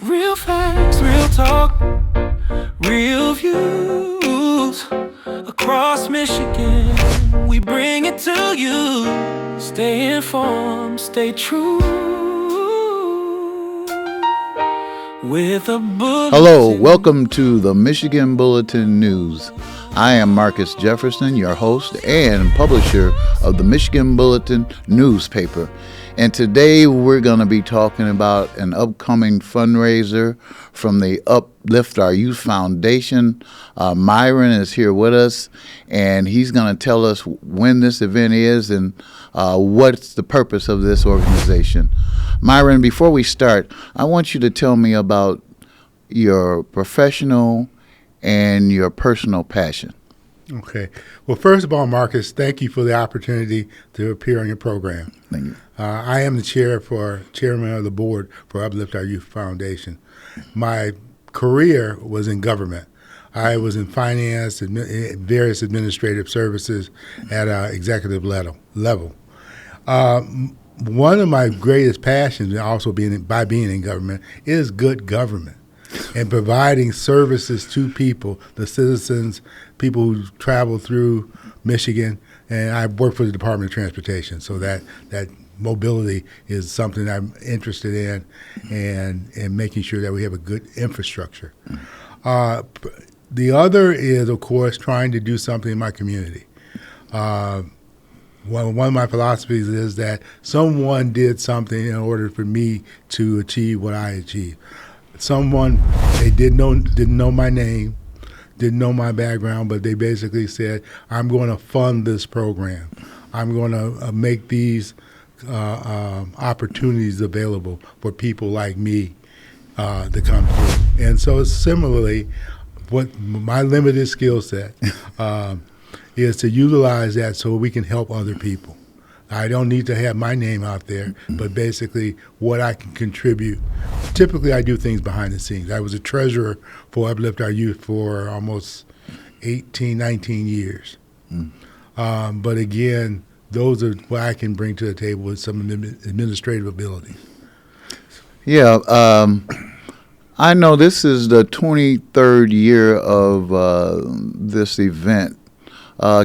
Real facts, real talk, real views across Michigan. We bring it to you. Stay informed, stay true. With a Bulletin. Hello, welcome to the Michigan Bulletin News. I am Marcus Jefferson, your host and publisher of the Michigan Bulletin newspaper. And today we're going to be talking about an upcoming fundraiser from the Uplift Our Youth Foundation. Myron is here with us, and he's going to tell us when this event is and what's the purpose of this organization. Myron, before we start, I want you to tell me about your professional and your personal passion. Okay. Well, first of all, Marcus, thank you for the opportunity to appear on your program. Thank you. I am the chairman of the board for Uplift Our Youth Foundation. My career was in government. I was in finance, various administrative services at an executive level. One of my greatest passions, also being in government, is good government and providing services to people, the citizens, people who travel through Michigan. And I work for the Department of Transportation, so that mobility is something I'm interested in, and making sure that we have a good infrastructure. The other is, of course, trying to do something in my community. One of my philosophies is that someone did something in order for me to achieve what I achieved. They didn't know my name, didn't know my background, but they basically said, I'm going to fund this program. I'm going to make these opportunities available for people like me to come through. And so similarly, what my limited skill set is to utilize that so we can help other people. I don't need to have my name out there, but basically what I can contribute. Typically, I do things behind the scenes. I was a treasurer for Uplift Our Youth for almost 18, 19 years. But again, those are what I can bring to the table with some administrative abilities. Yeah, I know this is the 23rd year of this event.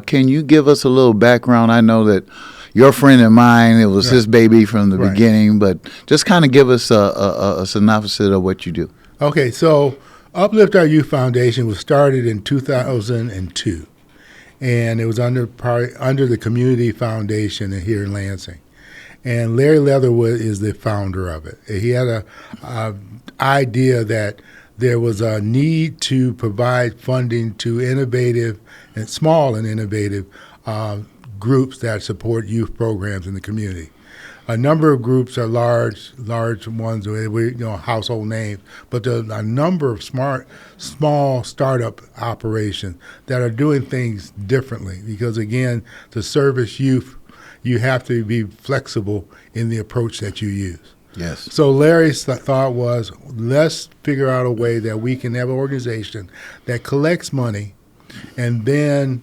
Can you give us a little background? I know that your friend and mine, it was his baby from the beginning, but just kind of give us a synopsis of what you do. Okay, so Uplift Our Youth Foundation was started in 2002, and it was under the Community Foundation here in Lansing. And Larry Leatherwood is the founder of it. He had a idea that there was a need to provide funding to innovative and small and innovative groups that support youth programs in the community. A number of groups are large ones, household names, but there are a number of small startup operations that are doing things differently because, again, to service youth, you have to be flexible in the approach that you use. Yes. So Larry's thought was, let's figure out a way that we can have an organization that collects money and then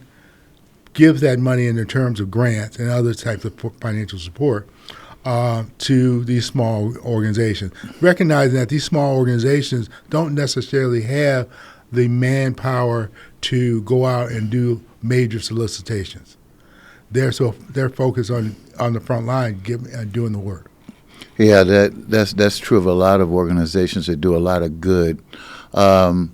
gives that money in the terms of grants and other types of financial support to these small organizations, recognizing that these small organizations don't necessarily have the manpower to go out and do major solicitations. They're focused on the front line doing the work. Yeah, that's true of a lot of organizations that do a lot of good. I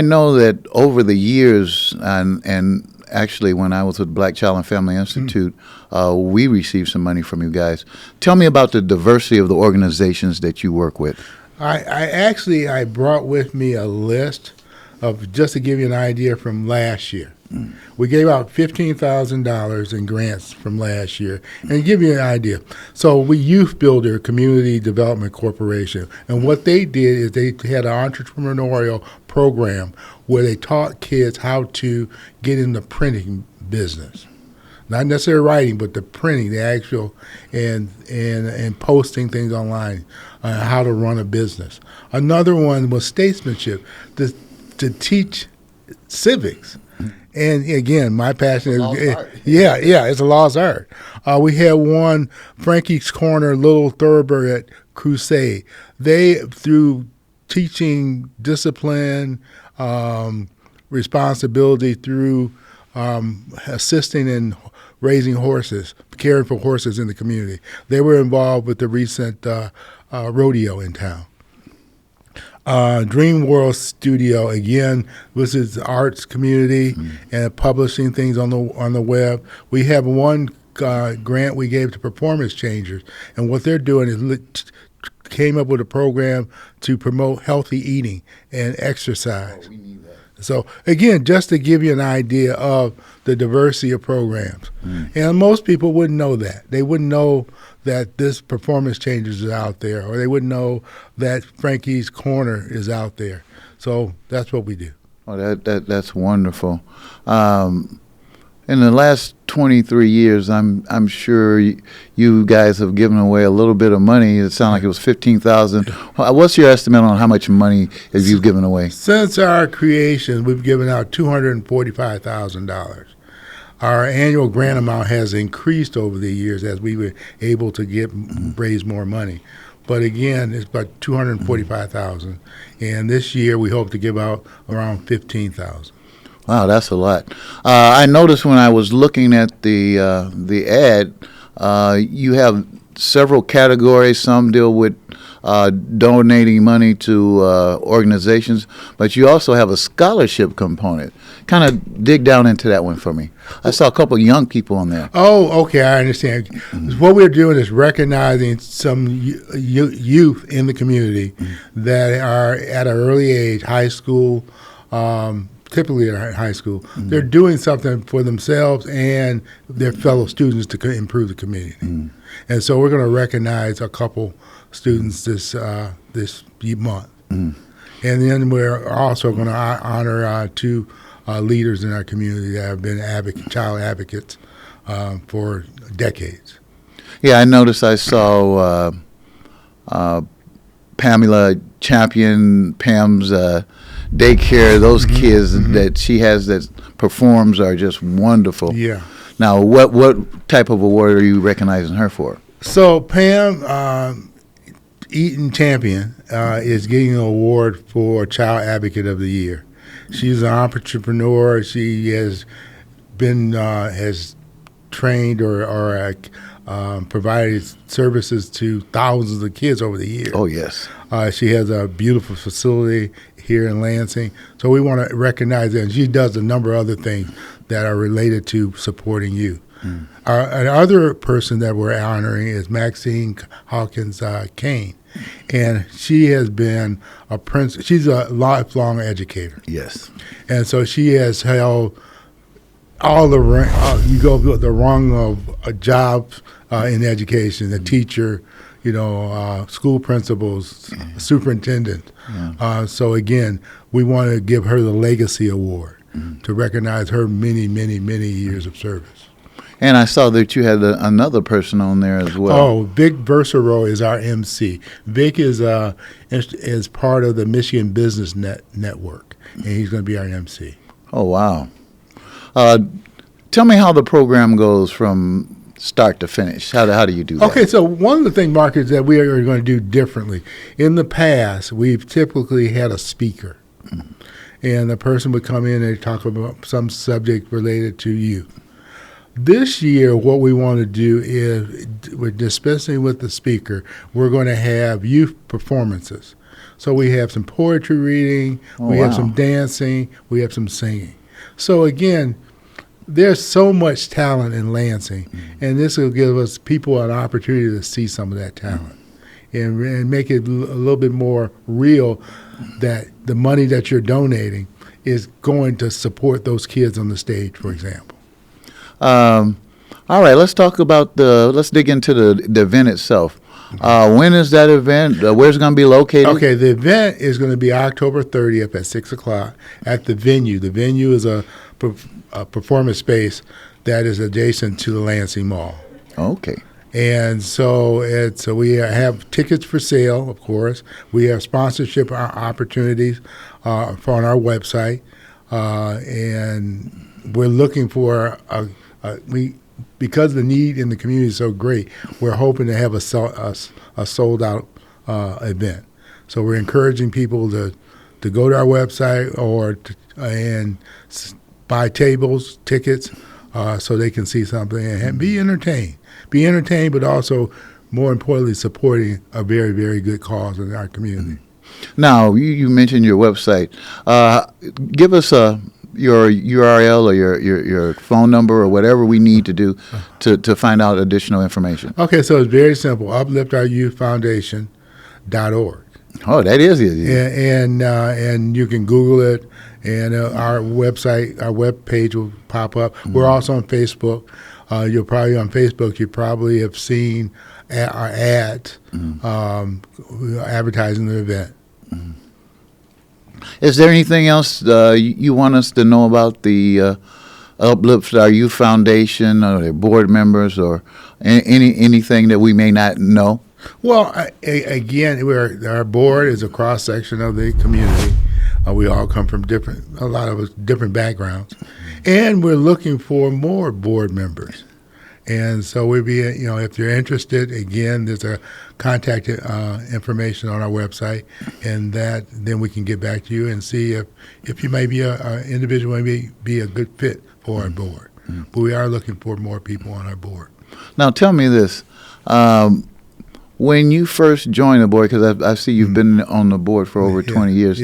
know that over the years, and actually when I was with Black Child and Family Institute, we received some money from you guys. Tell me about the diversity of the organizations that you work with. I brought with me a list of, just to give you an idea, from last year. We gave out $15,000 in grants from last year. And to give you an idea, so we Youth Builder Community Development Corporation, and what they did is they had an entrepreneurial program where they taught kids how to get in the printing business. Not necessarily writing, but the printing, the actual, and posting things online, how to run a business. Another one was statesmanship, to teach civics. And again, my passion is, it's a lost art. We had one, Frankie's Corner, Little Thoroughbred Crusade. they, through teaching discipline, responsibility, through assisting in raising horses, caring for horses in the community. They were involved with the recent rodeo in town. Dream World Studio, again, this is the arts community and publishing things on the web. We have one grant we gave to Performance Changers, and what they're doing is came up with a program to promote healthy eating and exercise. Oh, we need that. So, again, just to give you an idea of the diversity of programs. And most people wouldn't know that. They wouldn't know that this Performance Changers is out there, or they wouldn't know that Frankie's Corner is out there. So that's what we do. Oh, that's wonderful. In the last 23 years, I'm sure you guys have given away a little bit of money. It sounded like it was $15,000. What's your estimate on how much money have you given away? Since our creation, we've given out $245,000. Our annual grant amount has increased over the years as we were able to raise more money. But again, it's about $245,000, and this year we hope to give out around $15,000. Wow, that's a lot. I noticed when I was looking at the ad, you have several categories. Some deal with donating money to organizations, but you also have a scholarship component. Kind of dig down into that one for me. I saw a couple of young people on there. Oh, okay, I understand. What we're doing is recognizing some youth in the community that are at an early age, high school, typically at high school. They're doing something for themselves and their fellow students to improve the community. And so we're going to recognize a couple students this month. And then we're also going to honor two leaders in our community that have been child advocates for decades. Yeah, I noticed I saw Pamela Champion, Pam's daycare. Those kids that she has that performs are just wonderful. Yeah. Now, what type of award are you recognizing her for? So Pam Eaton Champion is getting an award for Child Advocate of the Year. She's an entrepreneur. She has been has trained or provided services to thousands of kids over the years. Oh, yes. She has a beautiful facility here in Lansing. So we want to recognize that. And she does a number of other things that are related to supporting youth. Another person that we're honoring is Maxine Hawkins Kane. And she has been she's a lifelong educator. Yes. And so she has held all the you go the rung of jobs in education, the teacher, school principals, superintendent. So again, we want to give her the Legacy Award to recognize her many, many, many years of service. And I saw that you had another person on there as well. Oh, Vic Versero is our MC. Vic is part of the Michigan Business Network, and he's going to be our MC. Oh, wow. Tell me how the program goes from start to finish. How do you do that? Okay, so one of the things, Mark, is that we are going to do differently. In the past, we've typically had a speaker, and the person would come in and talk about some subject related to youth. This year, what we want to do is, we're dispensing with the speaker. We're going to have youth performances. So we have some poetry reading, we have some dancing, we have some singing. So again, there's so much talent in Lansing, and this will give us people an opportunity to see some of that talent and make it a little bit more real that the money that you're donating is going to support those kids on the stage, for example. All right, let's dig into the event itself. When is that event? Where's it going to be located? Okay, the event is going to be October 30th at 6 o'clock at the venue. The venue is a performance space that is adjacent to the Lansing Mall. Okay. And so we have tickets for sale, of course. We have sponsorship opportunities on our website, and we're looking for because the need in the community is so great, we're hoping to have a sold out event. So we're encouraging people to go to our website and buy tickets, so they can see something and be entertained. Be entertained, but also, more importantly, supporting a very, very good cause in our community. Now, you mentioned your website. Give us your URL or your phone number or whatever we need to do to find out additional information. Okay, so it's very simple. upliftouryouthfoundation.org. Oh, that is easy. And you can Google it, and our website, our web page will pop up. We're also on Facebook. You're probably on Facebook. You probably have seen our ads advertising the event. Is there anything else you want us to know about the Uplift Our Youth Foundation or their board members or anything that we may not know? Well, again, our board is a cross section of the community. We all come from a lot of us different backgrounds, and we're looking for more board members. And so we'd be, if you're interested, again, there's a contact information on our website, and then we can get back to you and see if you may be an individual, may be a good fit for our board. But we are looking for more people on our board. Now, tell me this. When you first joined the board, because I see you've been on the board for over 20 years,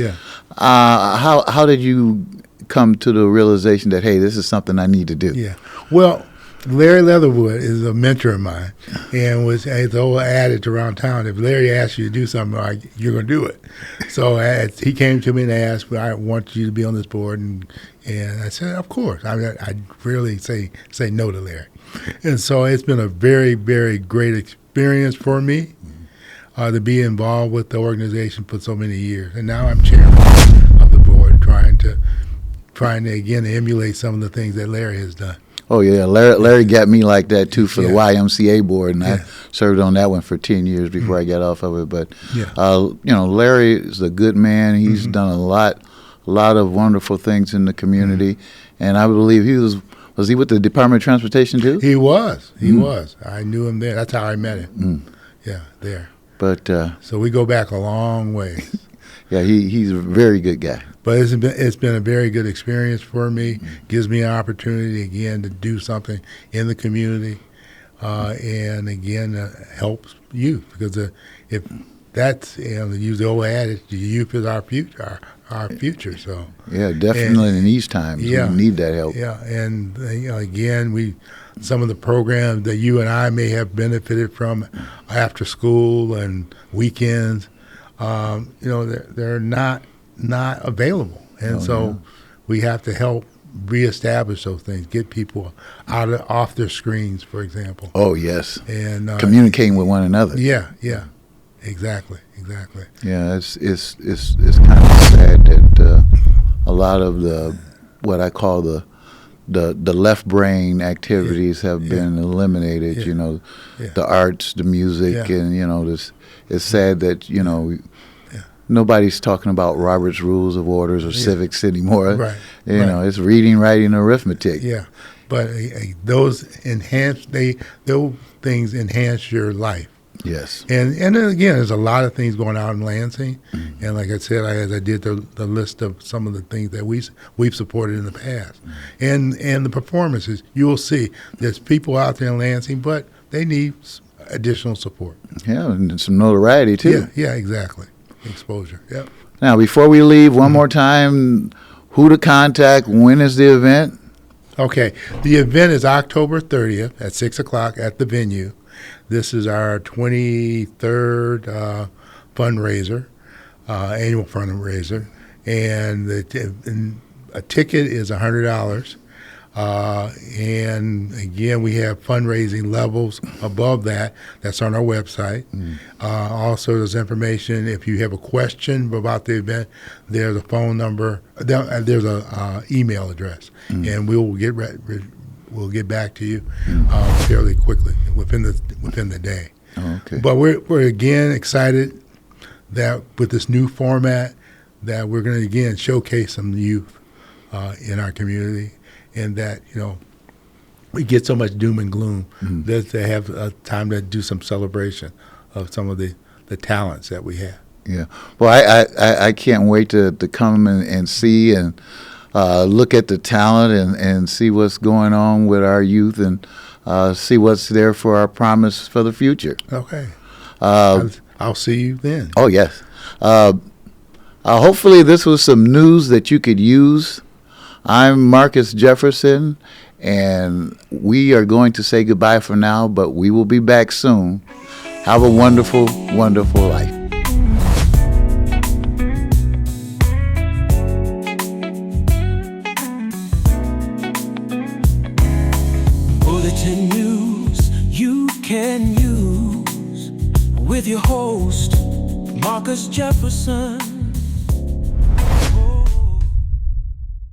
how did you come to the realization that, hey, this is something I need to do? Yeah. Well, Larry Leatherwood is a mentor of mine, and was the old adage around town: if Larry asks you to do something, you're going to do it. So he came to me and asked, "I want you to be on this board," and I said, "Of course." I rarely say no to Larry, and so it's been a very, very great experience for me to be involved with the organization for so many years, and now I'm chairman of the board, trying to again emulate some of the things that Larry has done. Oh, yeah. Larry got me like that, too, for the YMCA board, and I served on that one for 10 years before I got off of it. But, Larry is a good man. He's done a lot of wonderful things in the community, and I believe he was he with the Department of Transportation, too? He was. He was. I knew him there. That's how I met him. Yeah, there. But so we go back a long way. Yeah, he's a very good guy. But it's been a very good experience for me. Gives me an opportunity again to do something in the community, and again helps youth, because if that's to use the old adage, the youth is our future. Our future. So yeah, definitely in these times we need that help. Yeah, and again some of the programs that you and I may have benefited from after school and weekends. They're not available, and we have to help reestablish those things, get people off their screens, for example. Oh yes, and communicating with one another. Yeah, exactly. Yeah, it's kind of sad that a lot of the what I call the left brain activities have been eliminated. The arts, the music, and it's sad that nobody's talking about Robert's Rules of Orders or civics anymore. Right. It's reading, writing, arithmetic. Yeah, but those things enhance your life. Yes. And then again, there's a lot of things going on in Lansing, and like I said, as I did the list of some of the things that we've supported in the past, and the performances, you will see there's people out there in Lansing, but they need additional support. Yeah, and some notoriety too. Yeah, exactly. Exposure. Yep. Now, before we leave, one more time, who to contact? When is the event? Okay, the event is October 30th at 6:00 at the venue. This is our 23rd fundraiser, annual fundraiser, and a ticket is $100. And again, we have fundraising levels above that. That's on our website. Also, there's information. If you have a question about the event, there's a phone number. There's a email address, and we'll get back to you fairly quickly within the day. Oh, okay. But we're again excited that with this new format, that we're going to again showcase some youth in our community, and that we get so much doom and gloom that they have time to do some celebration of some of the talents that we have. Yeah. Well, I can't wait to come and see and look at the talent and see what's going on with our youth and see what's there for our promise for the future. Okay. I'll see you then. Oh, yes. Hopefully this was some news that you could use. I'm Marcus Jefferson, and we are going to say goodbye for now, but we will be back soon. Have a wonderful, wonderful life. Bulletin news you can use with your host, Marcus Jefferson.